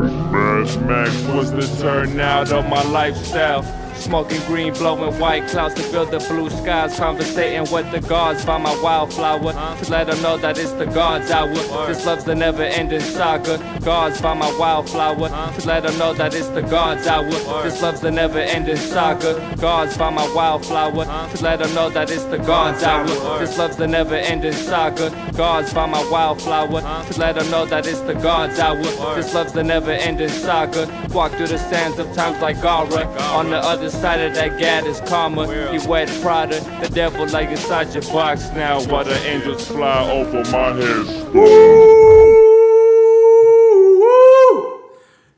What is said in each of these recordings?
Mad Max was the turnout of my lifestyle. Smoking green, blowing white clouds to build the blue skies. Conversating with the gods by my wildflower to let them know that it's the God's hour. This love's the never-ending saga. Gods by my wildflower to let them know that it's the God's hour. This love's the never-ending saga. Gods by my wildflower to let them know that it's the God's hour. This love's the never-ending saga. Gods by my wildflower to let them know that it's the God's hour. This love's the never-ending saga. Walk through the sands of times like Gara. On the other side of that Gaddis karma, you wet Prada. The devil lay inside your box now while the angels fly over my head.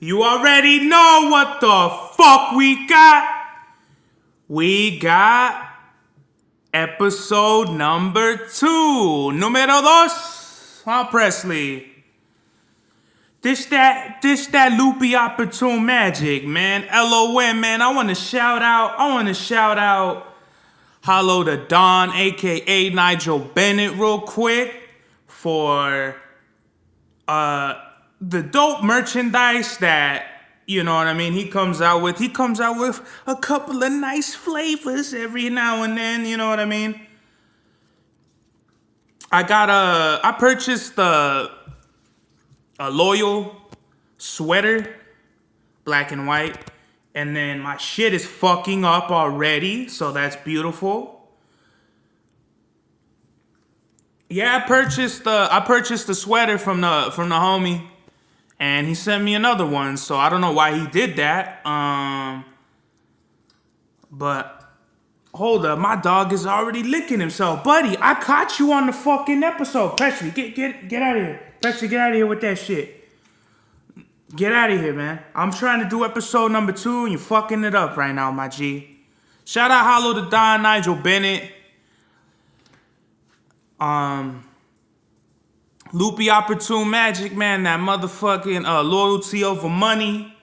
You already know what the fuck we got. We got episode number 2. Número 2. Huh, Presley? This that Loopy Opportune magic, man. LOM, man. I want to shout out Hollow the Don, aka Nigel Bennett, real quick, for the dope merchandise that, you know what I mean, he comes out with a couple of nice flavors every now and then, you know what I mean? I purchased a Loyal sweater, black and white, and then my shit is fucking up already, so that's beautiful. Yeah, I purchased the sweater from the homie, and he sent me another one, so I don't know why he did that. But hold up, my dog is already licking himself, buddy. I caught you on the fucking episode. Presley, get out of here. Presley, get out of here with that shit. Get out of here, man. I'm trying to do episode number 2, and you're fucking it up right now, my G. Shout out Hollow the Don, Nigel Bennett. Loopy Opportune Magic, man. That motherfucking loyalty over money.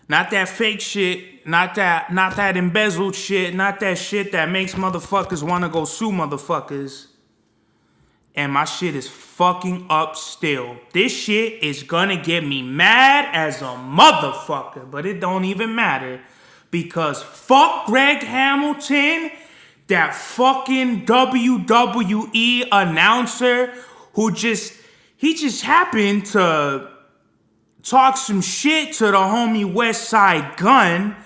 Not that fake shit. Not that embezzled shit. Not that shit that makes motherfuckers want to go sue motherfuckers. And my shit is fucking up still. This shit is gonna get me mad as a motherfucker. But it don't even matter. Because fuck Greg Hamilton, that fucking WWE announcer who just happened to talk some shit to the homie West Side Gun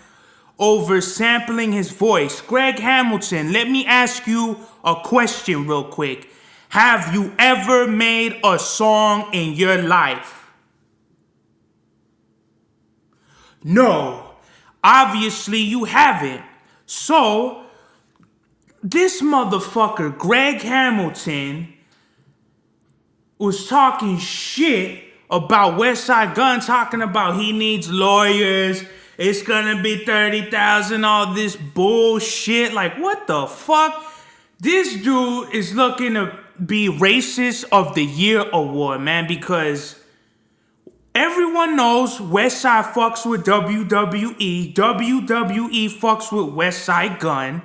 over sampling his voice. Greg Hamilton, let me ask you a question real quick. Have you ever made a song in your life? No, obviously you haven't. So, this motherfucker, Greg Hamilton, was talking shit about West Side Gun, talking about he needs lawyers, it's gonna be 30,000, all this bullshit. Like, what the fuck? This dude is looking to be Racist of the Year award, man, because everyone knows West Side fucks with WWE, WWE fucks with West Side Gun,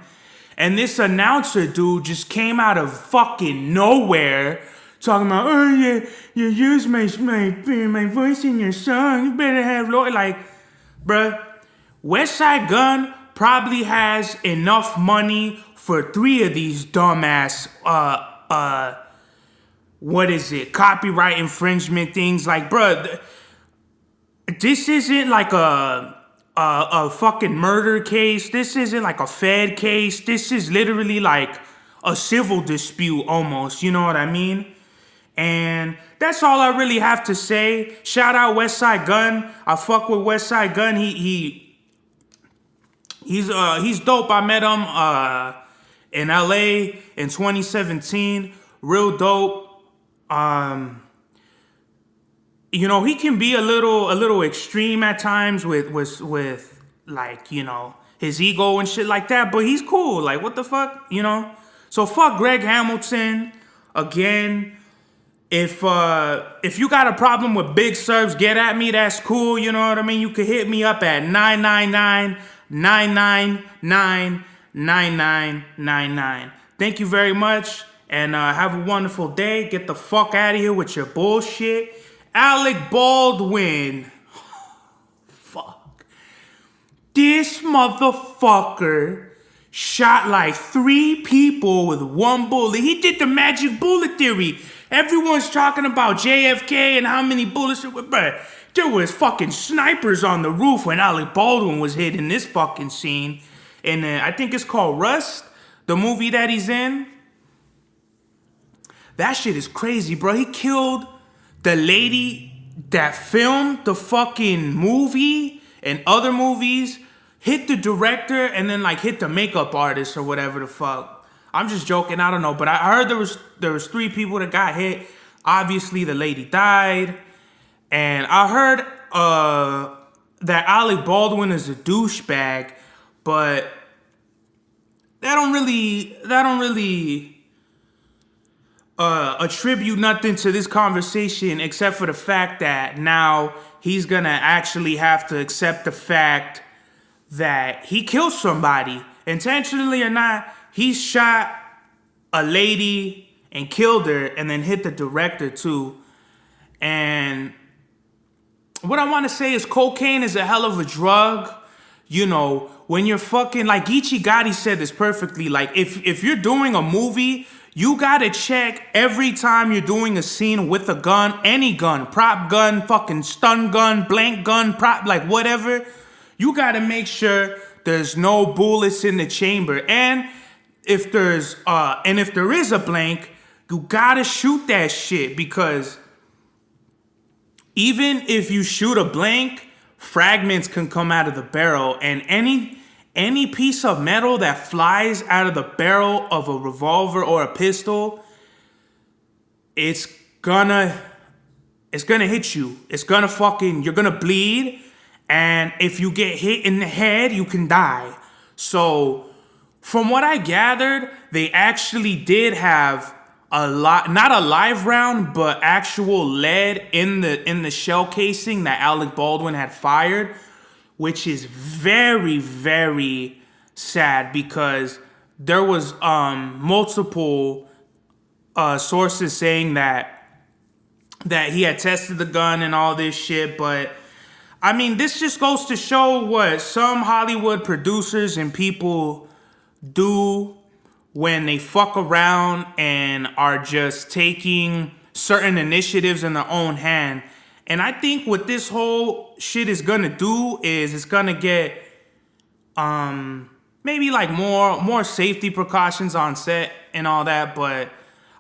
and this announcer dude just came out of fucking nowhere talking about, oh yeah, you use my voice in your song, you better have lawyer. Like, bruh, West Side Gun probably has enough money for 3 of these dumbass copyright infringement things. Like, bruh, this isn't like a fucking murder case. This isn't like a Fed case. This is literally like a civil dispute almost, you know what I mean? And that's all I really have to say. Shout out West Side Gun. I fuck with West Side Gun. He's dope. I met him in LA in 2017. Real dope. You know, he can be a little extreme at times with like, you know, his ego and shit like that, but he's cool. Like, what the fuck, you know? So fuck Greg Hamilton again. If you got a problem with Big Serbs, get at me. That's cool. You know what I mean? You can hit me up at 999-999-9999. Thank you very much, and have a wonderful day. Get the fuck out of here with your bullshit. Alec Baldwin. This motherfucker shot like 3 people with 1 bullet. He did the magic bullet theory. Everyone's talking about JFK and how many bullets it was, but there was fucking snipers on the roof when Alec Baldwin was hit in this fucking scene. And I think it's called Rust, the movie that he's in. That shit is crazy, bro. He killed the lady that filmed the fucking movie and other movies, hit the director, and then like hit the makeup artist or whatever the fuck. I'm just joking, I don't know. But I heard there was 3 people that got hit. Obviously, the lady died. And I heard that Alec Baldwin is a douchebag, but that don't really attribute nothing to this conversation except for the fact that now he's gonna actually have to accept the fact that he killed somebody, intentionally or not. He shot a lady and killed her and then hit the director too. And what I want to say is cocaine is a hell of a drug. You know, when you're fucking, like Gaddis said this perfectly, like if you're doing a movie, you gotta check every time you're doing a scene with a gun, any gun, prop gun, fucking stun gun, blank gun, prop, like whatever. You gotta make sure there's no bullets in the chamber. And if there is a blank, you gotta shoot that shit, because even if you shoot a blank, fragments can come out of the barrel, and any piece of metal that flies out of the barrel of a revolver or a pistol, it's gonna hit you. It's gonna you're gonna bleed, and if you get hit in the head, you can die. So, from what I gathered, they actually did have not a live round, but actual lead in the shell casing that Alec Baldwin had fired, which is very, very sad, because there was multiple sources saying that he had tested the gun and all this shit. But I mean, this just goes to show what some Hollywood producers and people do when they fuck around and are just taking certain initiatives in their own hand. And I think what this whole shit is gonna do is it's gonna get maybe like more safety precautions on set and all that. But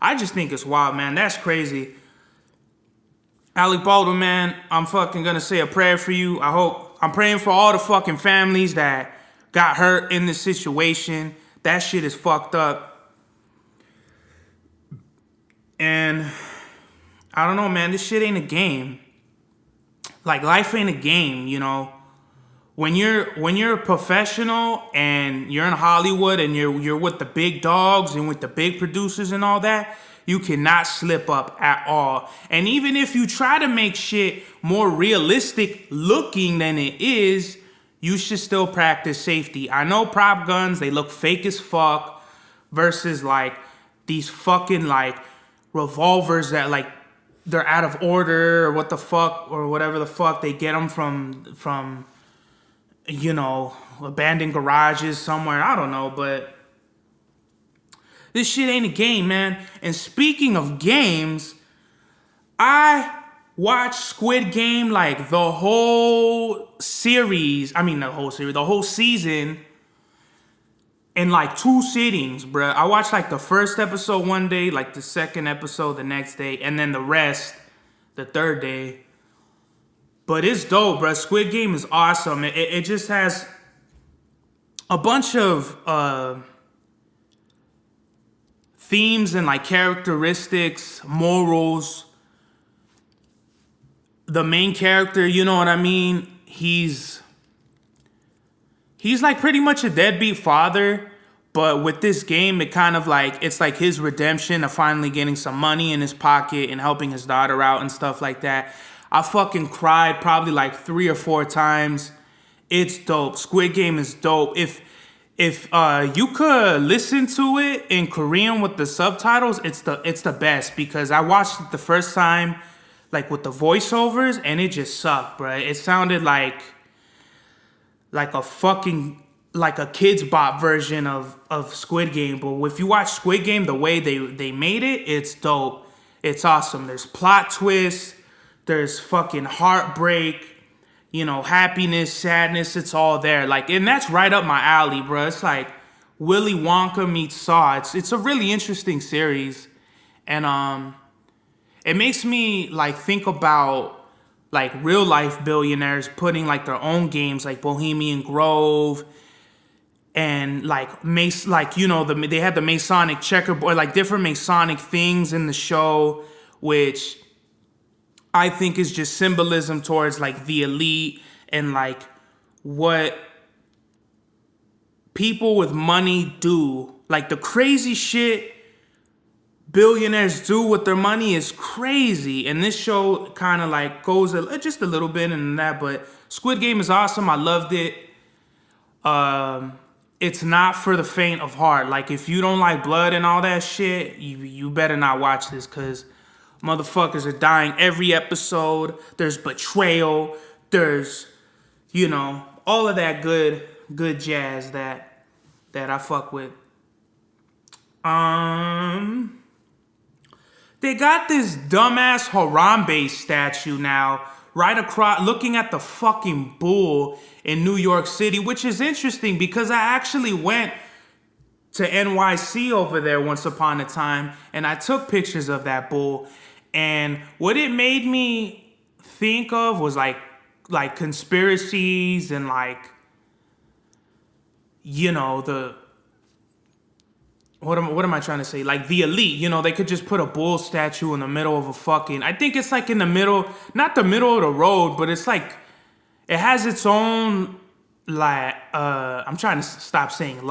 I just think it's wild, man. That's crazy. Alec Baldwin, man, I'm fucking gonna say a prayer for you. I'm praying for all the fucking families that got hurt in this situation. That shit is fucked up. And I don't know, man. This shit ain't a game. Like, life ain't a game, you know. When you're a professional and you're in Hollywood and you're with the big dogs and with the big producers and all that, you cannot slip up at all. And even if you try to make shit more realistic looking than it is, you should still practice safety. I know prop guns, they look fake as fuck, versus like these fucking like revolvers that like they're out of order or what the fuck, or whatever the fuck they get them from you know, abandoned garages somewhere. I don't know, but this shit ain't a game, man. And speaking of games, I watched Squid Game, like the whole season in like 2 sittings, bruh. I watched like the first episode one day, like the second episode the next day, and then the rest the third day. But it's dope, bruh. Squid Game is awesome. It just has a bunch of themes and like characteristics, morals. The main character, you know what I mean? He's like pretty much a deadbeat father, but with this game, it kind of like, it's like his redemption of finally getting some money in his pocket and helping his daughter out and stuff like that. I fucking cried probably like 3 or 4 times. It's dope. Squid Game is dope. If you could listen to it in Korean with the subtitles, it's the best, because I watched it the first time like with the voiceovers and it just sucked, bruh. It sounded like like a fucking like a kids bop version of Squid Game. But if you watch Squid Game, the way they made it, it's dope. It's awesome. There's plot twists. There's fucking heartbreak. You know, happiness, sadness. It's all there. Like, and that's right up my alley, bro. It's like Willy Wonka meets Saw. It's a really interesting series, and it makes me like think about like real life billionaires putting like their own games, like Bohemian Grove. And like you know, they had the Masonic checkerboard, like different Masonic things in the show, which I think is just symbolism towards like the elite and like what people with money do. Like the crazy shit billionaires do with their money is crazy. And this show kind of like goes just a little bit into that. But Squid Game is awesome. I loved it. It's not for the faint of heart. Like, if you don't like blood and all that shit, you better not watch this, because motherfuckers are dying every episode. There's betrayal. There's, you know, all of that good jazz that I fuck with. They got this dumbass Harambe statue now, right across, looking at the fucking bull in New York City, which is interesting because I actually went to NYC over there once upon a time, and I took pictures of that bull. And what it made me think of was like conspiracies and like, you know, what am I trying to say? Like the elite, you know, they could just put a bull statue in the middle of a fucking, I think it's like in the middle, not the middle of the road, but it's like, it has its own, like, I'm trying to stop saying and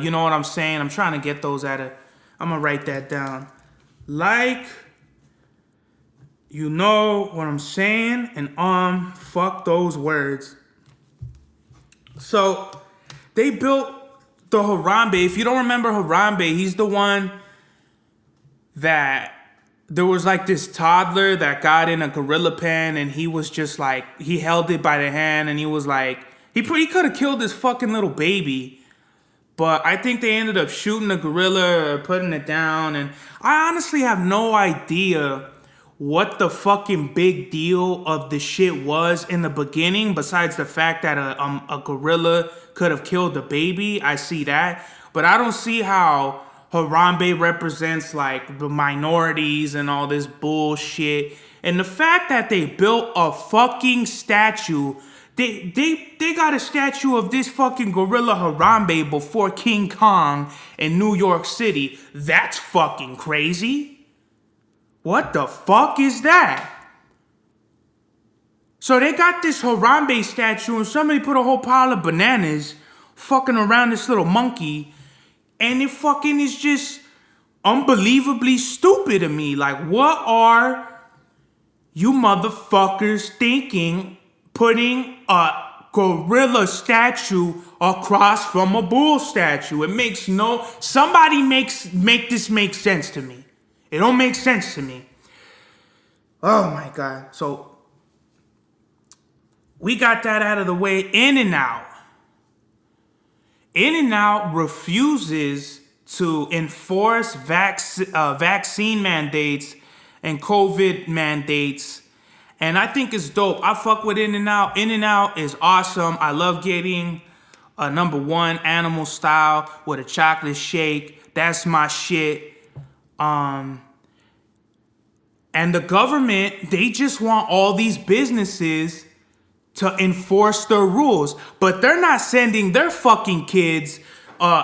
you know what I'm saying? I'm trying to get those I'm gonna write that down. Like, you know what I'm saying? And fuck those words. So, they built the Harambe. If you don't remember Harambe, he's the one that there was like this toddler that got in a gorilla pen, and he was just like, he held it by the hand, and he was like, he could have killed this fucking little baby, but I think they ended up shooting the gorilla or putting it down. And I honestly have no idea what the fucking big deal of the shit was in the beginning, besides the fact that a gorilla could have killed the baby. I see that, but I don't see how Harambe represents like the minorities and all this bullshit. And the fact that they built a fucking statue, they got a statue of this fucking gorilla Harambe before King Kong in New York City. That's fucking crazy. What the fuck is that? So they got this Harambe statue, and somebody put a whole pile of bananas fucking around this little monkey. And it fucking is just unbelievably stupid to me. Like, what are you motherfuckers thinking putting a gorilla statue across from a bull statue? It makes somebody make this make sense to me. It don't make sense to me. Oh my God. So we got that out of the way. In-N-Out refuses to enforce vaccine mandates and COVID mandates. And I think it's dope. I fuck with In-N-Out. In-N-Out is awesome. I love getting a number one animal style with a chocolate shake. That's my shit. And the government, they just want all these businesses to enforce their rules, but they're not sending their fucking kids,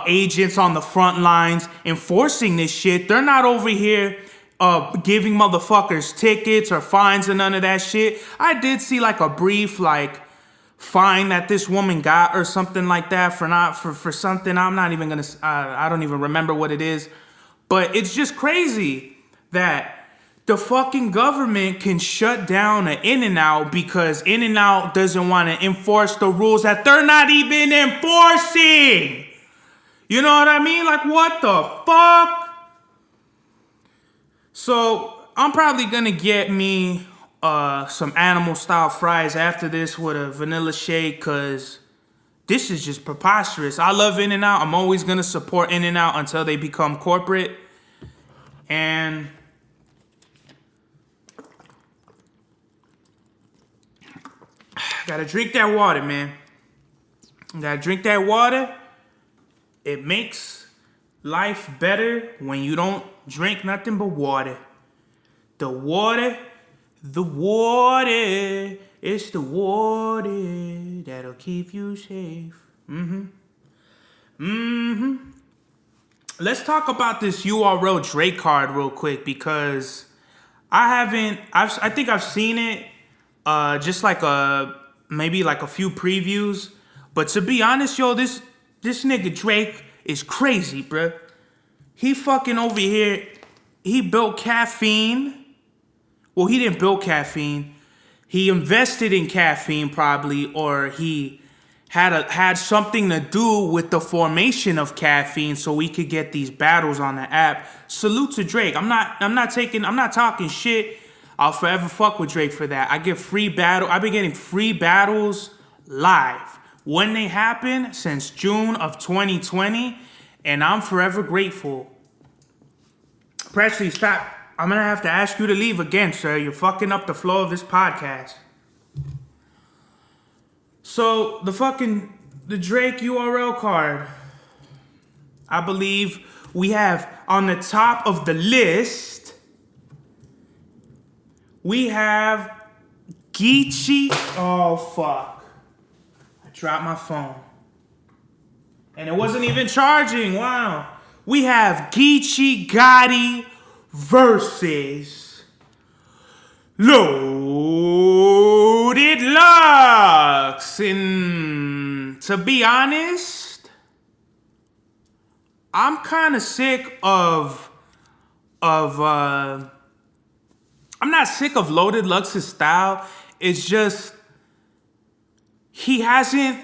agents on the front lines enforcing this shit. They're not over here giving motherfuckers tickets or fines and none of that shit. I did see like a brief like fine that this woman got or something like that for something. I'm not even gonna. I don't even remember what it is, but it's just crazy that the fucking government can shut down an In-N-Out because In-N-Out doesn't want to enforce the rules that they're not even enforcing. You know what I mean? Like, what the fuck? So, I'm probably going to get me some animal style fries after this with a vanilla shake, cause this is just preposterous. I love In-N-Out. I'm always gonna support In-N-Out until they become corporate. And gotta drink that water, man. Gotta drink that water. It makes life better when you don't drink nothing but water. The water, it's the water that'll keep you safe. Let's talk about this URL Drake card real quick, because I think I've seen it, just like maybe like a few previews. But to be honest, yo, this nigga Drake is crazy, bruh. He fucking over here, he built caffeine. Well, he didn't build caffeine. He invested in caffeine probably, or he had something to do with the formation of caffeine so we could get these battles on the app. Salute to Drake. I'm not talking shit. I'll forever fuck with Drake for that. I've been getting free battles live when they happen since June of 2020, and I'm forever grateful. Presley, stop. I'm gonna have to ask you to leave again, sir. You're fucking up the flow of this podcast. So, the Drake URL card. I believe we have on the top of the list, we have Geechee. Oh, fuck. I dropped my phone. And it wasn't even charging. Wow. We have Geechee Gotti versus Loaded Lux. And to be honest, I'm kind of sick of I'm not sick of Loaded Lux's style. It's just he hasn't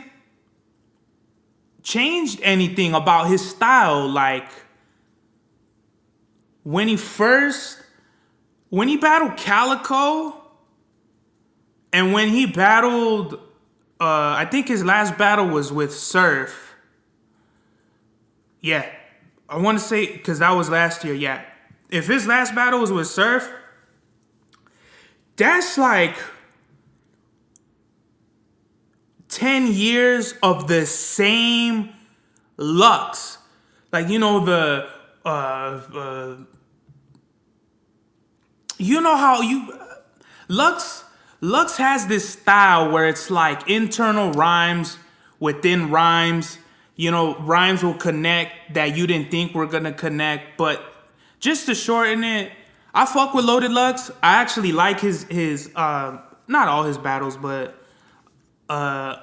changed anything about his style. Like when he battled Calico, and when he battled, I think his last battle was with Surf. Yeah, I want to say, because that was last year, yeah. If his last battle was with Surf, that's like 10 years of the same Lux. Like, you know, you know how Lux has this style where it's like internal rhymes within rhymes. You know, rhymes will connect that you didn't think were gonna connect. But just to shorten it, I fuck with Loaded Lux. I actually like his not all his battles, but a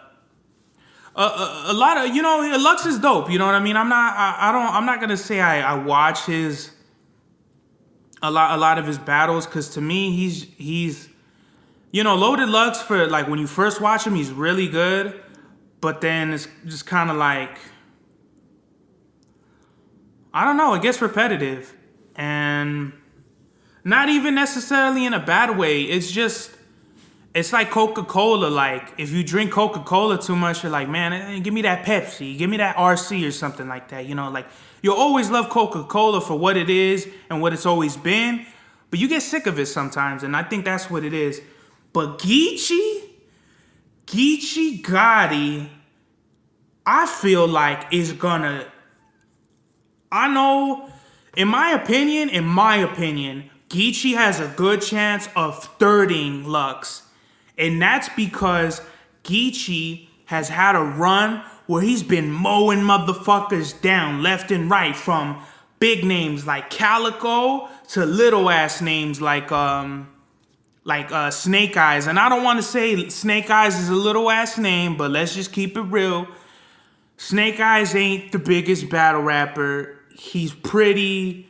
lot of, you know, Lux is dope. You know what I mean? I'm not gonna say I watch a lot of his battles, because to me he's you know, Loaded Lux, for like when you first watch him, he's really good, but then it's just kind of like, I don't know, it gets repetitive, and not even necessarily in a bad way. It's like Coca-Cola. Like, if you drink Coca-Cola too much, you're like, man, give me that Pepsi, give me that RC or something like that. You know, like, you'll always love Coca-Cola for what it is and what it's always been, but you get sick of it sometimes, and I think that's what it is. But Geechee Gotti, I feel like is gonna, I know, in my opinion, Geechee has a good chance of thirding Lux. And that's because Geechee has had a run where he's been mowing motherfuckers down left and right, from big names like Calico to little ass names like Snake Eyes. And I don't want to say Snake Eyes is a little ass name, but let's just keep it real. Snake Eyes ain't the biggest battle rapper. He's pretty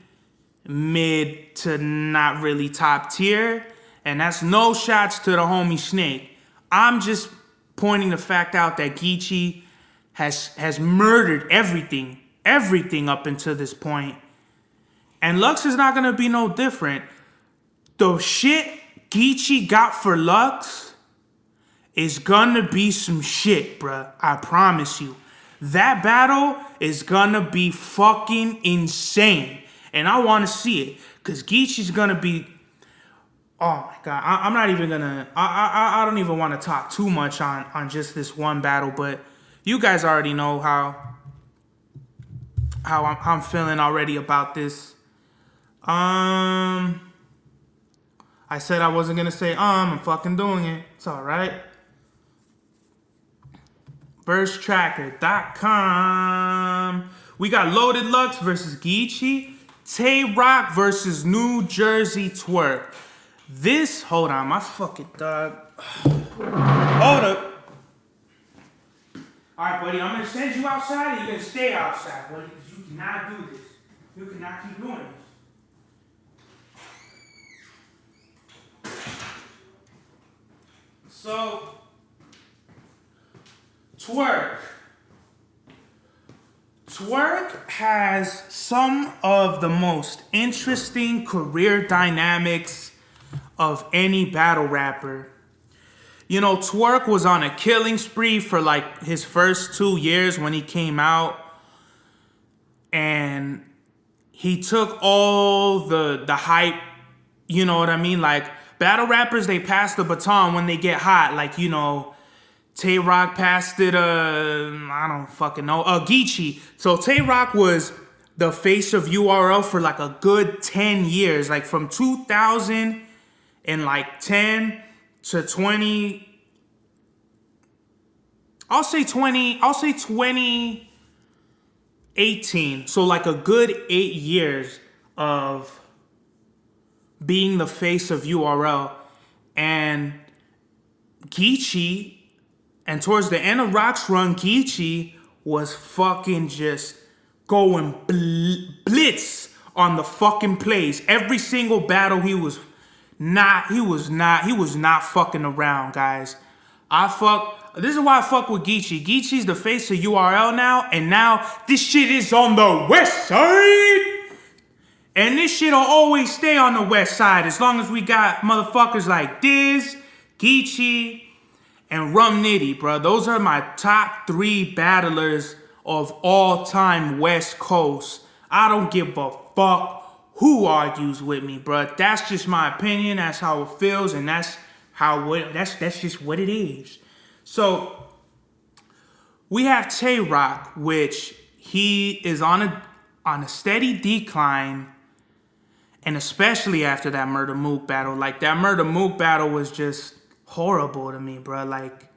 mid to not really top tier. And that's no shots to the homie Snake. I'm just pointing the fact out that Geechee has murdered everything up until this point. And Lux is not going to be no different. The shit Geechee got for Lux is gonna be some shit, bruh. I promise you. That battle is gonna be fucking insane. And I wanna see it. Cause Geechee's gonna be... Oh my god. I'm not even gonna... I don't even want to talk too much on just this one battle. But you guys already know how I'm feeling already about this. I said I wasn't gonna say I'm fucking doing it. It's alright. VerseTracker.com. We got Loaded Lux versus Geechee. Tay Rock versus New Jersey Twerk. This, hold on, my fucking dog. Hold up. Alright, buddy, I'm gonna send you outside and you're gonna stay outside, buddy, because you cannot do this. You cannot keep doing this. So, Twerk. Twerk has some of the most interesting career dynamics of any battle rapper. You know, Twerk was on a killing spree for like his first 2 years when he came out. And he took all the hype, you know what I mean? Like, battle rappers, they pass the baton when they get hot. Like, you know, Tay Rock passed it, I don't fucking know, Geechee. So Tay Rock was the face of URL for like a good 10 years. Like from 2010 to 2018. So like a good 8 years of being the face of URL. And Geechee, and towards the end of Rock's run, Geechee was fucking just going blitz on the fucking plays. Every single battle he was not fucking around, guys. This is why I fuck with Geechee. Geechee's the face of URL now, and now this shit is on the west side. And this shit'll always stay on the west side as long as we got motherfuckers like Diz, Geechee, and Rum Nitty, bro. Those are my top 3 battlers of all time West Coast. I don't give a fuck who argues with me, bro. That's just my opinion. That's how it feels, and that's just what it is. So we have Tay Rock, which he is on a steady decline, and especially after that Murder Mook battle. Like, that Murder Mook battle was just horrible to me, bro. Like,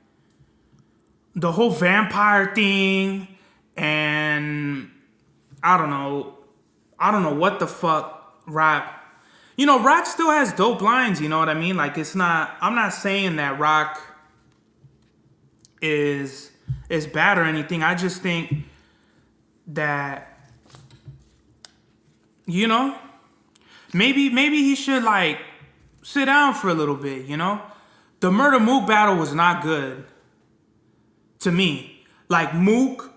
the whole vampire thing, and I don't know what the fuck Rock. You know, Rock still has dope lines, you know what I mean? Like, I'm not saying that Rock is bad or anything. I just think that, you know, maybe he should like sit down for a little bit, you know? The Murder Mook battle was not good to me. Like, Mook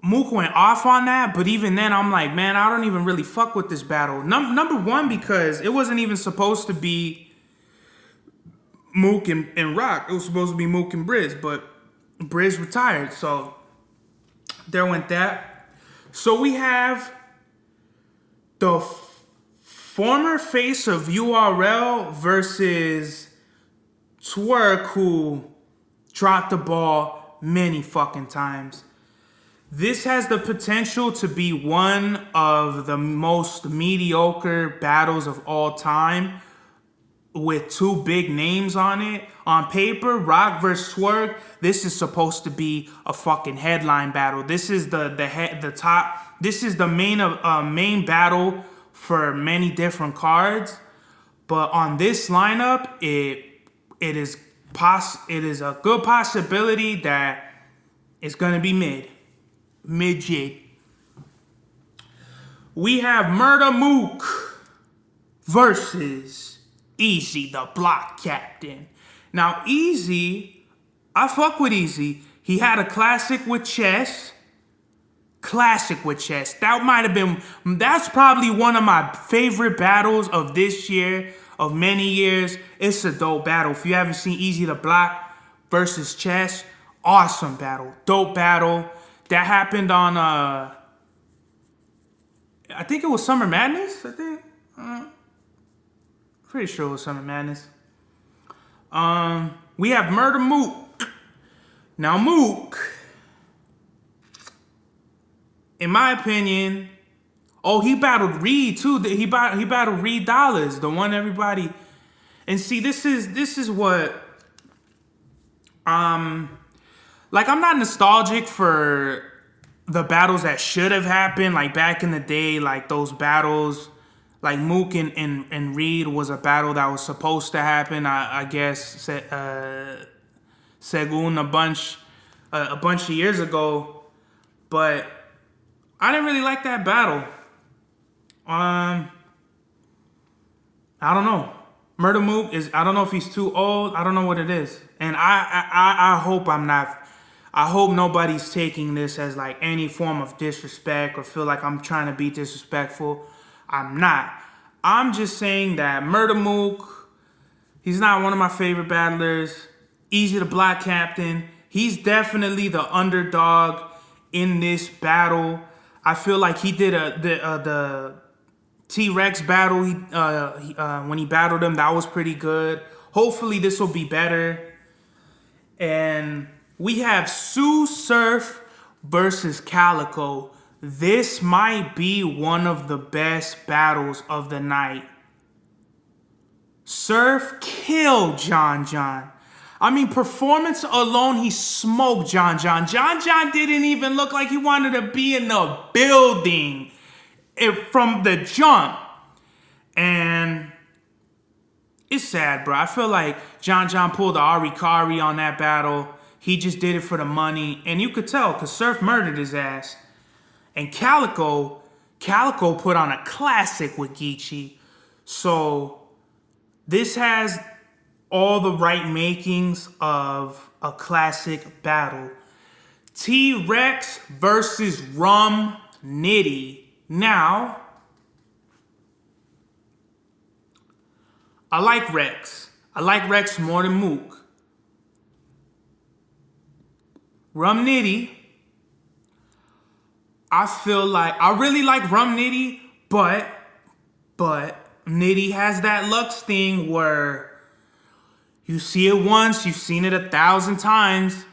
went off on that, but even then, I'm like, man, I don't even really fuck with this battle. Number one, because it wasn't even supposed to be Mook and Rock. It was supposed to be Mook and Briz, but Briz retired, so there went that. So we have the former face of URL versus Twerk, who dropped the ball many fucking times. This has the potential to be one of the most mediocre battles of all time, with 2 big names on it. On paper, Rock versus Twerk, this is supposed to be a fucking headline battle. This is the top. This is the main battle for many different cards. But on this lineup, it is a good possibility that it's gonna be mid-jig. We have Murder Mook versus Easy, the block captain. Now, Easy, I fuck with Easy. He had a classic with Chess. That's probably one of my favorite battles of this year of many years. It's a dope battle. If you haven't seen Easy to Block versus Chess, awesome battle. Dope battle. That happened on, I think it was Summer Madness, I think. Pretty sure it was Summer Madness. We have Murder Mook. Now, Mook, in my opinion, he battled Reed too. He battled Reed Dollars, the one everybody. And see, this is what, like, I'm not nostalgic for the battles that should have happened, like back in the day, like those battles, like Mook and Reed was a battle that was supposed to happen. I guess Segun a bunch of years ago, but I didn't really like that battle. I don't know. Murder Mook I don't know if he's too old. I don't know what it is. And I hope I'm not. I hope nobody's taking this as like any form of disrespect or feel like I'm trying to be disrespectful. I'm not. I'm just saying that Murder Mook, he's not one of my favorite battlers. Easy to Block Captain. He's definitely the underdog in this battle. I feel like he did the T-Rex battle. When he battled him, that was pretty good. Hopefully this will be better. And we have Sue Surf versus Calico. This might be one of the best battles of the night. Surf killed John John. I mean, performance alone, he smoked John John. John John didn't even look like he wanted to be in the building from the jump. And it's sad, bro. I feel like John John pulled the Ari Kari on that battle. He just did it for the money. And you could tell, because Surf murdered his ass. And Calico put on a classic with Geechee. So this has all the right makings of a classic battle. T-Rex versus Rum Nitty. Now, I like Rex. I like Rex more than Mook. Rum Nitty, I feel like, I really like Rum Nitty, but Nitty has that Lux thing where you see it once, you've seen it 1,000 times.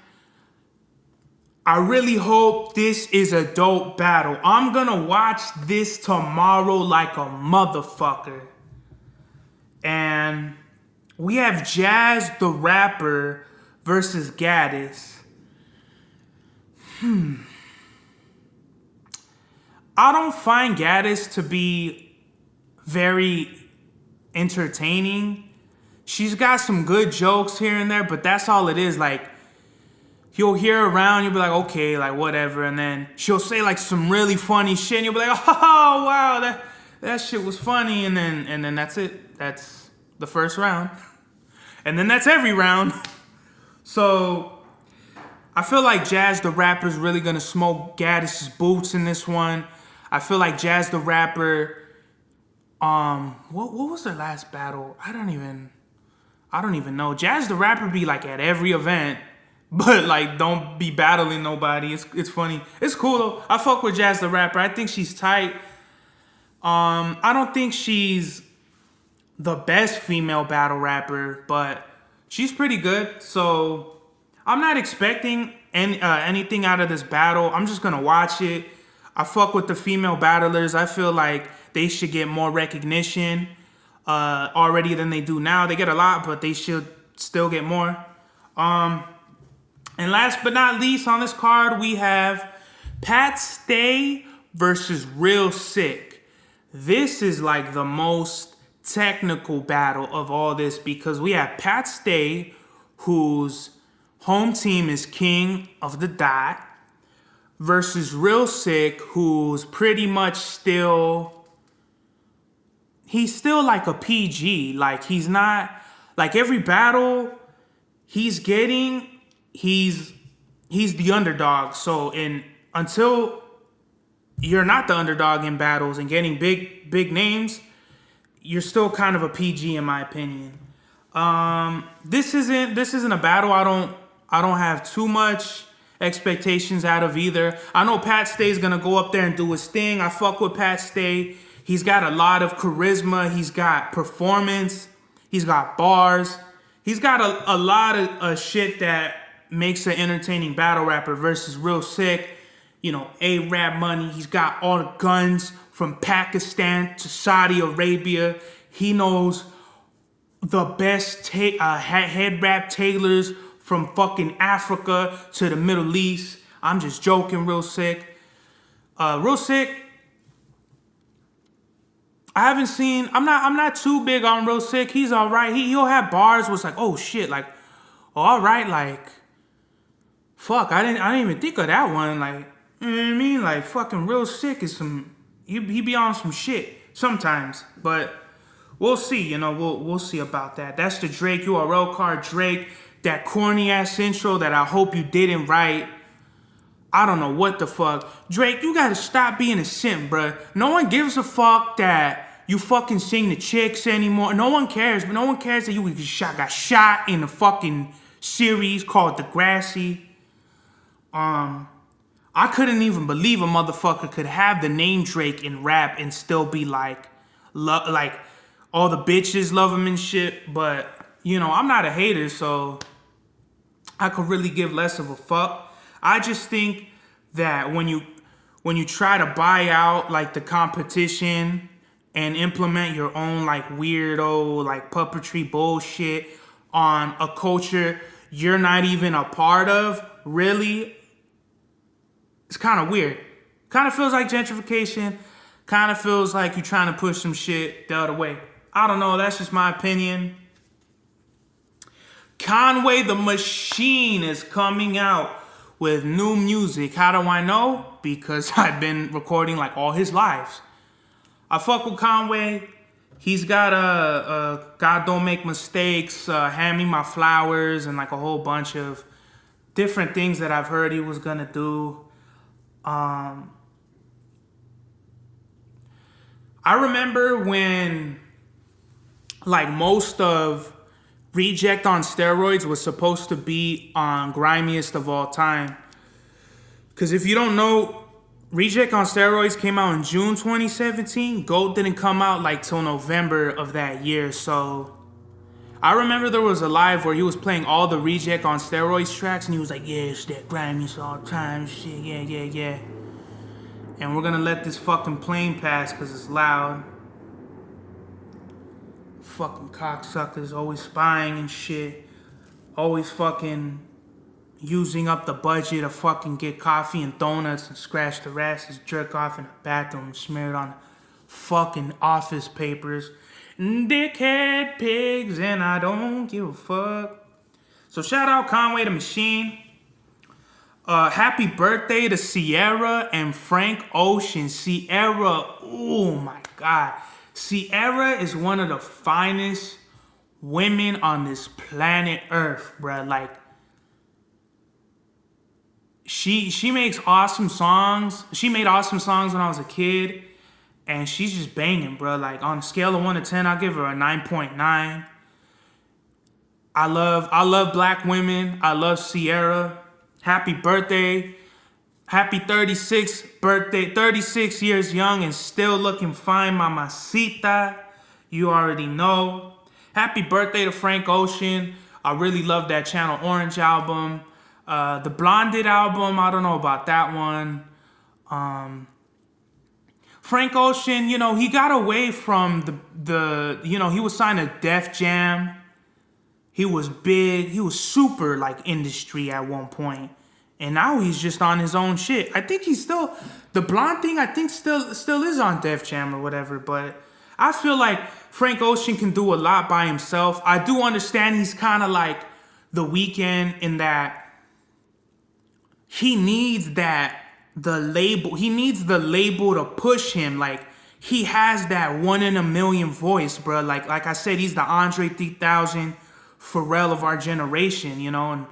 I really hope this is a dope battle. I'm gonna watch this tomorrow like a motherfucker. And we have Jazz the Rapper versus Gaddis. I don't find Gaddis to be very entertaining. She's got some good jokes here and there, but that's all it is. Like, you'll hear her around, you'll be like, okay, like, whatever. And then she'll say, like, some really funny shit, and you'll be like, oh, wow, that shit was funny. And then that's it. That's the first round. And then that's every round. So I feel like Jazz the Rapper's really going to smoke Gaddis' boots in this one. I feel like Jazz the Rapper, what was their last battle? I don't even know. Jazz the Rapper be like at every event, but like don't be battling nobody. It's funny. It's cool though. I fuck with Jazz the Rapper. I think she's tight. I don't think she's the best female battle rapper, but she's pretty good. So I'm not expecting anything out of this battle. I'm just gonna watch it. I fuck with the female battlers. I feel like they should get more recognition already than they do now. They get a lot, but they should still get more. And last but not least on this card, we have Pat Stay versus Real Sick. This is like the most technical battle of all this because we have Pat Stay, whose home team is King of the Dot, versus Real Sick, who's pretty much he's still like a PG. Like, he's not, like, every battle he's getting, he's the underdog. So until you're not the underdog in battles and getting big names, you're still kind of a PG in my opinion. This isn't a battle. I don't have too much expectations out of either. I know Pat Stay's gonna go up there and do his thing. I fuck with Pat Stay. He's got a lot of charisma. He's got performance. He's got bars. He's got a lot of shit that makes an entertaining battle rapper versus Real Sick. You know, A-Rap money. He's got all the guns from Pakistan to Saudi Arabia. He knows the best head wrap tailors from fucking Africa to the Middle East. I'm just joking, Real Sick. Real Sick, I'm not too big on Real Sick. He's all right. He'll have bars where it's like, oh shit, like, oh, all right, like, fuck, I didn't even think of that one. Like, you know what I mean? Like, fucking Real Sick is he be on some shit sometimes, but we'll see, you know, we'll see about that. That's the Drake URL card. Drake, that corny ass intro that I hope you didn't write. I don't know what the fuck. Drake, you gotta stop being a simp, bruh. No one gives a fuck that you fucking sing the chicks anymore. No one cares, but no one cares that you got shot in a fucking series called Degrassi. I couldn't even believe a motherfucker could have the name Drake in rap and still be like all the bitches love him and shit. But, you know, I'm not a hater, so I could really give less of a fuck. I just think that when you try to buy out like the competition and implement your own like weirdo like puppetry bullshit on a culture you're not even a part of, really, it's kind of weird. Kind of feels like gentrification. Kind of feels like you're trying to push some shit the other way. I don't know. That's just my opinion. Conway the Machine is coming out with new music. How do I know? Because I've been recording like all his lives. I fuck with Conway. He's got a God Don't Make Mistakes, Hand Me My Flowers, and like a whole bunch of different things that I've heard he was gonna do. I remember when like most of Reject on Steroids was supposed to be on Grimiest of All Time. Because if you don't know, Reject on Steroids came out in June 2017. Gold didn't come out like till November of that year. So I remember there was a live where he was playing all the Reject on Steroids tracks and he was like, yeah, it's that Grimiest All Time shit, yeah. And we're gonna let this fucking plane pass because it's loud. Fucking cocksuckers always spying and shit. Always fucking using up the budget to fucking get coffee and donuts and scratch their asses, jerk off in the bathroom, smear it on fucking office papers. Dickhead pigs, and I don't give a fuck. So shout out Conway the Machine. Happy birthday to Ciara and Frank Ocean. Ciara, oh my God. Ciara is one of the finest women on this planet Earth, bruh. Like, she makes awesome songs. She made awesome songs when I was a kid, and she's just banging, bruh. Like, on a scale of 1 to 10, I'll give her a 9.9. I love black women. I love Ciara. Happy birthday. Happy 36th birthday. 36 years young and still looking fine, mamacita. You already know. Happy birthday to Frank Ocean. I really love that Channel Orange album. The Blonded album, I don't know about that one. Frank Ocean, you know, he got away from the you know, he was signed to Def Jam. He was big. He was super, like, industry at one point. And now he's just on his own shit. I think he's still... The blonde thing, I think, still is on Def Jam or whatever. But I feel like Frank Ocean can do a lot by himself. I do understand he's kind of like The Weeknd in that he needs the label. He needs the label to push him. Like, he has that 1 in a million voice, bro. Like I said, he's the Andre 3000 Pharrell of our generation, you know?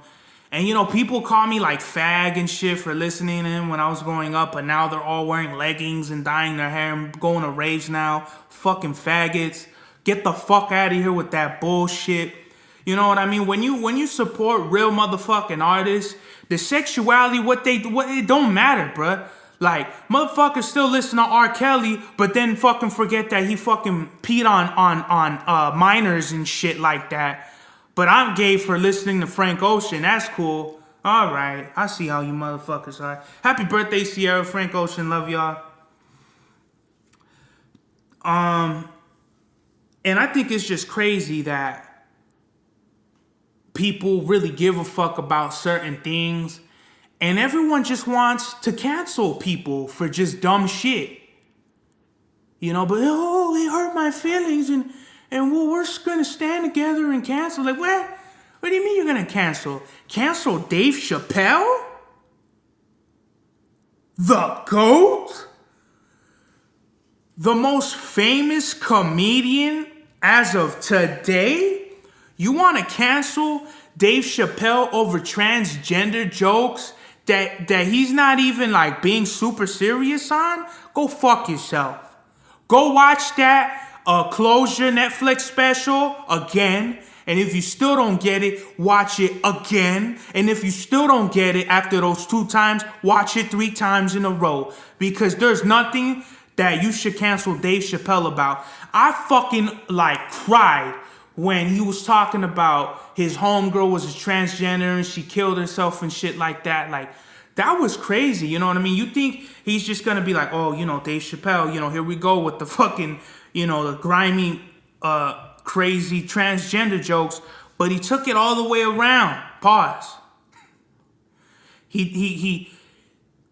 And you know, people call me like fag and shit for listening to him when I was growing up, but now they're all wearing leggings and dyeing their hair and going to raves now. Fucking faggots. Get the fuck out of here with that bullshit. You know what I mean? When you support real motherfucking artists, the sexuality, it don't matter, bruh. Like, motherfuckers still listen to R. Kelly, but then fucking forget that he fucking peed on minors and shit like that. But I'm gay for listening to Frank Ocean. That's cool. All right. I see how you motherfuckers are. Happy birthday, Ciara. Frank Ocean. Love y'all. And I think it's just crazy that people really give a fuck about certain things, and everyone just wants to cancel people for just dumb shit. You know, but it hurt my feelings, and we're just gonna stand together and cancel. Like, what? What do you mean you're gonna cancel? Cancel Dave Chapelle? The GOAT? The most famous comedian as of today? You want to cancel Dave Chapelle over transgender jokes that he's not even like being super serious on? Go fuck yourself. Go watch that Closure Netflix special again. And if you still don't get it, watch it again. And if you still don't get it after those 2 times, watch it 3 times in a row. Because there's nothing that you should cancel Dave Chapelle about. I fucking like cried when he was talking about his homegirl was a transgender and she killed herself and shit like that. Like, that was crazy, you know what I mean? You think he's just gonna be like, oh, you know, Dave Chapelle, you know, here we go with the fucking, you know, the grimy, crazy transgender jokes, but he took it all the way around. Pause.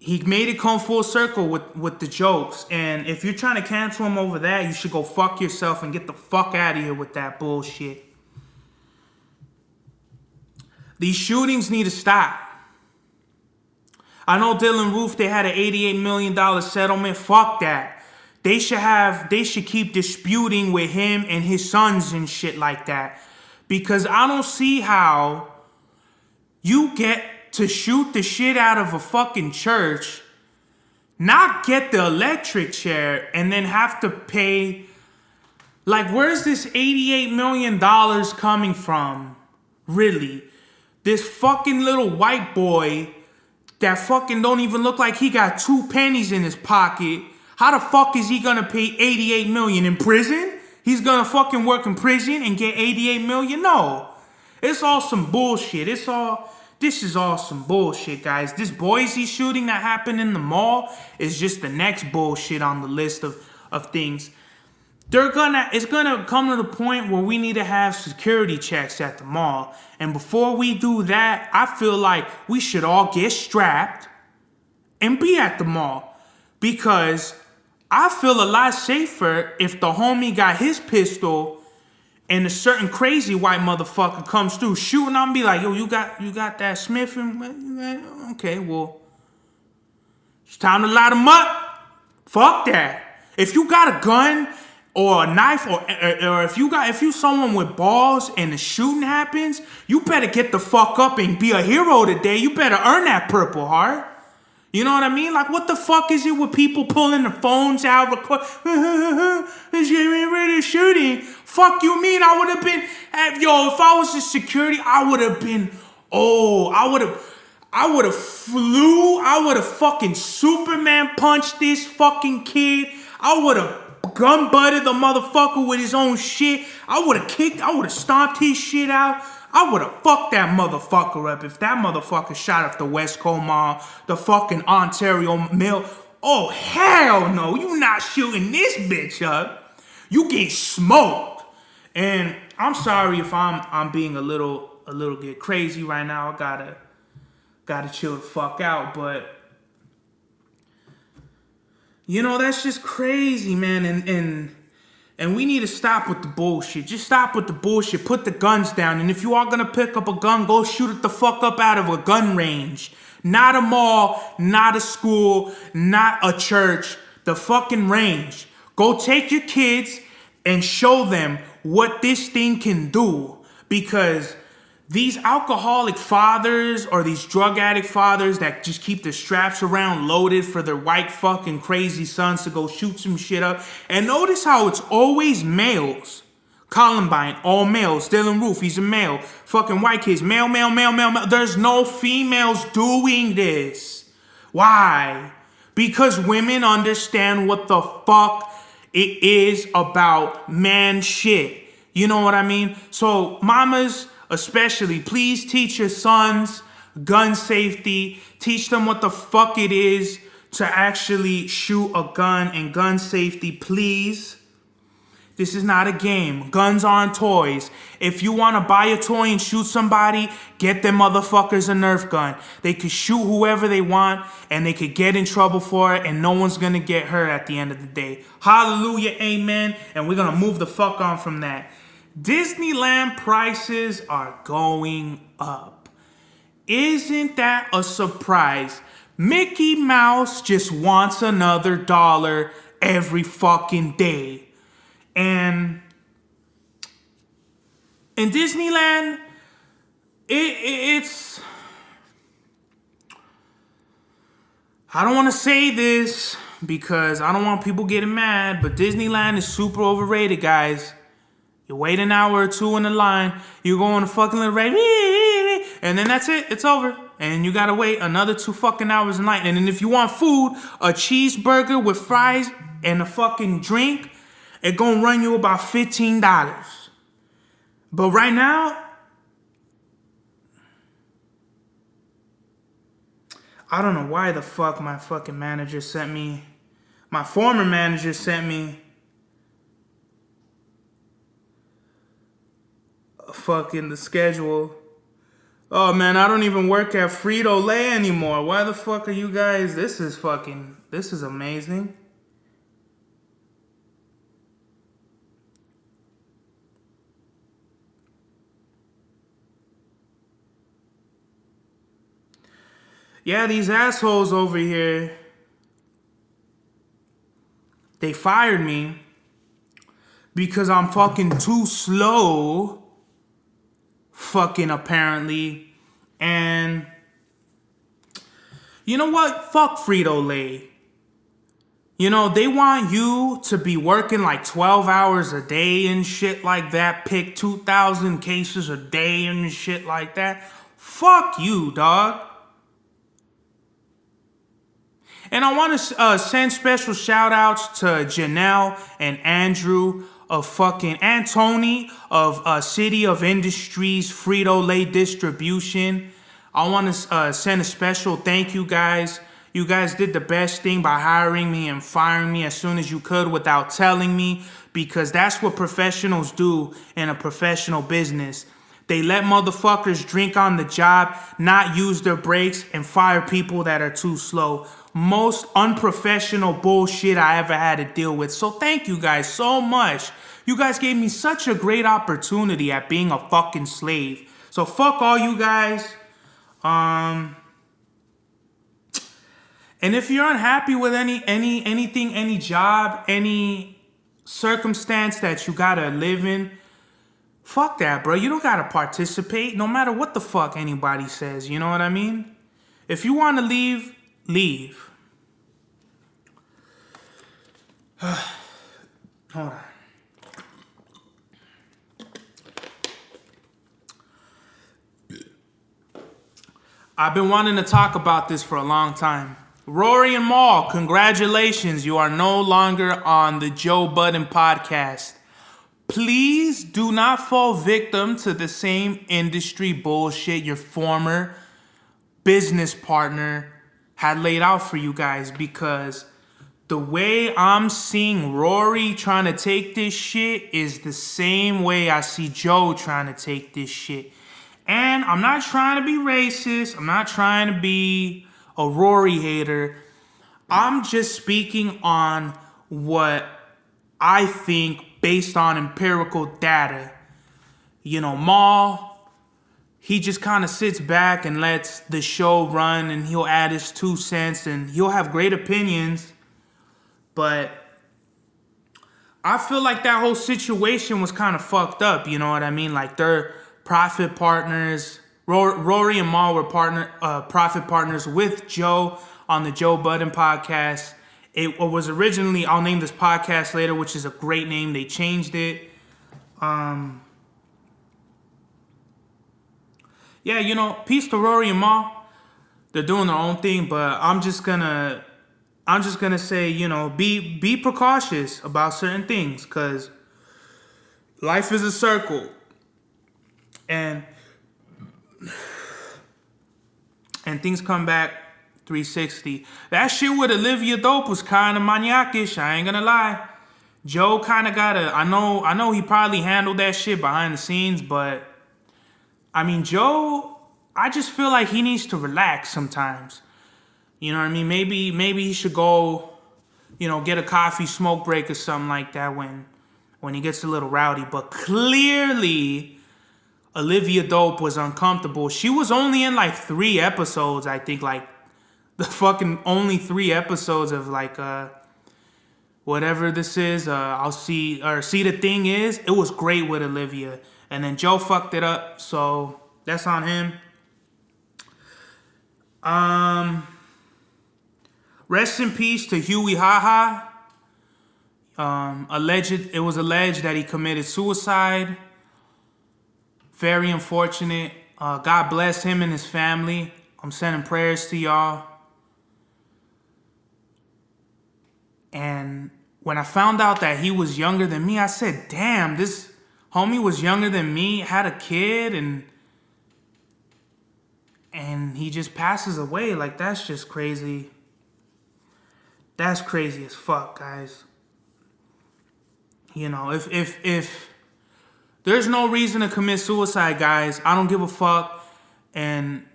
He made it come full circle with the jokes. And if you're trying to cancel him over that, you should go fuck yourself and get the fuck out of here with that bullshit. These shootings need to stop. I know Dylan Roof, they had an $88 million settlement. Fuck that. They should keep disputing with him and his sons and shit like that. Because I don't see how you get to shoot the shit out of a fucking church, not get the electric chair, and then have to pay. Like, where's this $88 million coming from? Really? This fucking little white boy that fucking don't even look like he got 2 pennies in his pocket. How the fuck is he gonna pay $88 million in prison? He's gonna fucking work in prison and get $88 million? No. It's all some bullshit. This is all some bullshit, guys. This Boise shooting that happened in the mall is just the next bullshit on the list of things. It's gonna come to the point where we need to have security checks at the mall. And before we do that, I feel like we should all get strapped and be at the mall. Because I feel a lot safer if the homie got his pistol and a certain crazy white motherfucker comes through shooting, I'm be like, yo, you got that Smith? And okay, well, it's time to light him up. Fuck that. If you got a gun or a knife, or if you someone with balls and the shooting happens, you better get the fuck up and be a hero today. You better earn that Purple Heart. You know what I mean? Like, what the fuck is it with people pulling the phones out, it's getting ready to shooting? Fuck you mean? I would have been, if I was in security, I would have been, I would have fucking Superman punched this fucking kid. I would have gun butted the motherfucker with his own shit. I would have stomped his shit out. I would have fucked that motherfucker up if that motherfucker shot up the Westco Mall, the fucking Ontario Mill. Oh, hell no. You not shooting this bitch up. You get smoked. And I'm sorry if I'm being a little bit crazy right now. I gotta chill the fuck out, but you know, that's just crazy, man. And we need to stop with the bullshit. Just stop with the bullshit. Put the guns down. And if you are going to pick up a gun, go shoot it the fuck up out of a gun range. Not a mall, not a school, not a church. The fucking range. Go take your kids and show them what this thing can do. Because these alcoholic fathers or these drug addict fathers that just keep the straps around loaded for their white fucking crazy sons to go shoot some shit up. And notice how it's always males. Columbine, all males. Dylan Roof, he's a male. Fucking white kids, male. There's no females doing this. Why? Because women understand what the fuck it is about man shit. You know what I mean? So mamas, especially, please teach your sons gun safety. Teach them what the fuck it is to actually shoot a gun and gun safety, please. This is not a game. Guns aren't toys. If you want to buy a toy and shoot somebody, get them motherfuckers a Nerf gun. They could shoot whoever they want and they could get in trouble for it and no one's going to get hurt at the end of the day. Hallelujah, amen. And we're going to move the fuck on from that. Disneyland prices are going up. Isn't that a surprise? Mickey Mouse just wants another dollar every fucking day. And in Disneyland, it's... I don't want to say this because I don't want people getting mad, but Disneyland is super overrated, guys. You wait an hour or two in the line, you go on a fucking little ride, and then that's it, it's over. And you gotta wait another 2 fucking hours in line. And then if you want food, a cheeseburger with fries and a fucking drink, it's gonna run you about $15. But right now, I don't know why the fuck my fucking manager sent me, my former manager sent me fucking the schedule. Oh man, I don't even work at Frito-Lay anymore. Why the fuck are you guys? This is amazing. Yeah, these assholes over here, they fired me because I'm fucking too slow, fucking apparently. And you know what? Fuck Frito-Lay. You know, they want you to be working like 12 hours a day and shit like that, pick 2,000 cases a day and shit like that. Fuck you, dog. And I want to send special shout outs to Janelle and Andrew of fucking, and Tony of City of Industries Frito-Lay Distribution. I want to send a special thank you, guys. You guys did the best thing by hiring me and firing me as soon as you could without telling me, because that's what professionals do in a professional business. They let motherfuckers drink on the job, not use their breaks, and fire people that are too slow. Most unprofessional bullshit I ever had to deal with. So thank you guys so much. You guys gave me such a great opportunity at being a fucking slave. So fuck all you guys. And if you're unhappy with anything, any job, any circumstance that you gotta live in, fuck that, bro. You don't gotta participate no matter what the fuck anybody says. You know what I mean? If you want to leave, leave. Hold on. I've been wanting to talk about this for a long time. Rory and Mal, congratulations. You are no longer on the Joe Budden podcast. Please do not fall victim to the same industry bullshit your former business partner had laid out for you guys, because the way I'm seeing Rory trying to take this shit is the same way I see Joe trying to take this shit. And I'm not trying to be racist. I'm not trying to be a Rory hater. I'm just speaking on what I think based on empirical data. You know, Mal, he just kind of sits back and lets the show run, and he'll add his 2 cents and he'll have great opinions. But I feel like that whole situation was kind of fucked up, you know what I mean? Like, they're profit partners. Rory and Mal were profit partners with Joe on the Joe Budden podcast. It was originally, I'll name this podcast later, which is a great name. They changed it. Yeah, you know, peace to Rory and Ma. They're doing their own thing, but I'm just gonna say, you know, be precautious about certain things, cause life is a circle, and things come back 360. That shit with Olivia Dope was kind of maniacish. I ain't gonna lie. Joe kind of I know he probably handled that shit behind the scenes, but I mean, Joe, I just feel like he needs to relax sometimes. You know what I mean? Maybe he should go, you know, get a coffee smoke break or something like that when he gets a little rowdy. But clearly, Olivia Dope was uncomfortable. She was only in like 3 episodes, I think, like the fucking only 3 episodes of like whatever this is. I'll see the thing is, it was great with Olivia, and then Joe fucked it up, so that's on him. Rest in peace to Huey HaHa. It was alleged that he committed suicide. Very unfortunate. God bless him and his family. I'm sending prayers to y'all. And when I found out that he was younger than me, I said, damn, this homie was younger than me, had a kid, and he just passes away. Like, that's just crazy. That's crazy as fuck, guys. You know, if there's no reason to commit suicide, guys, I don't give a fuck. And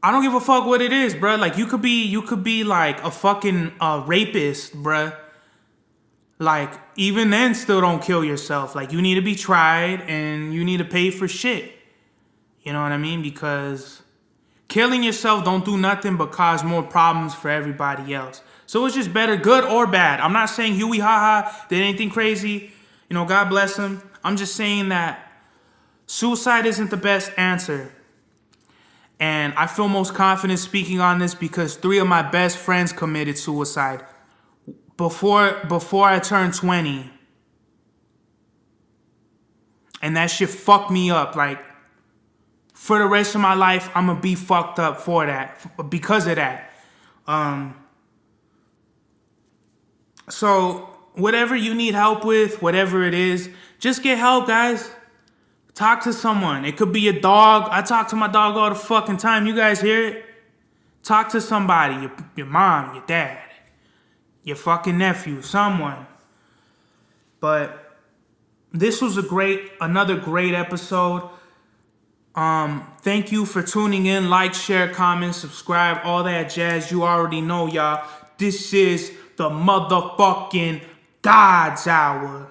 I don't give a fuck what it is, bruh. Like, you could be like a fucking rapist, bruh. Like, even then, still don't kill yourself. Like, you need to be tried and you need to pay for shit. You know what I mean? Because killing yourself don't do nothing but cause more problems for everybody else. So it's just better, good or bad. I'm not saying Huey HaHa did anything crazy. You know, God bless him. I'm just saying that suicide isn't the best answer. And I feel most confident speaking on this because 3 of my best friends committed suicide before I turned 20. And that shit fucked me up. Like, for the rest of my life, I'm gonna be fucked up for that, because of that. So whatever you need help with, whatever it is, just get help, guys. Talk to someone. It could be your dog. I talk to my dog all the fucking time. You guys hear it? Talk to somebody. Your mom, your dad, your fucking nephew, someone. But this was another great episode. Thank you for tuning in. Like, share, comment, subscribe, all that jazz. You already know, y'all. This is the motherfucking God's Hour.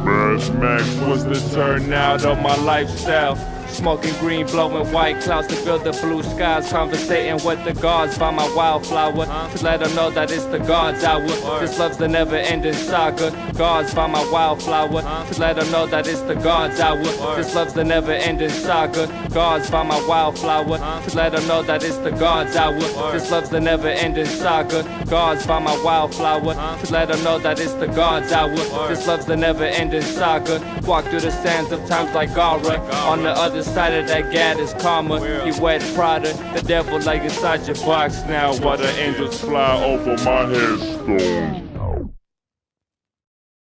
Mad Max was the turnout of my lifestyle. Smoking green, blowing white clouds to build the blue skies. Conversating with the gods by my wildflower to let them know that it's the God's hour. This love's the never-ending saga. Gods by my wildflower to let them know that it's the God's hour. This love's the never-ending saga. Gods by my wildflower to let them know that it's the God's hour. This love's the never-ending saga. Gods by my wildflower to let them know that it's the God's hour. This love's the never-ending saga. Walk through the sands of times like Gara. On the other side of that Gaddis karma, you wet Prada. The devil lay inside your box now while the angels fly over my headstone.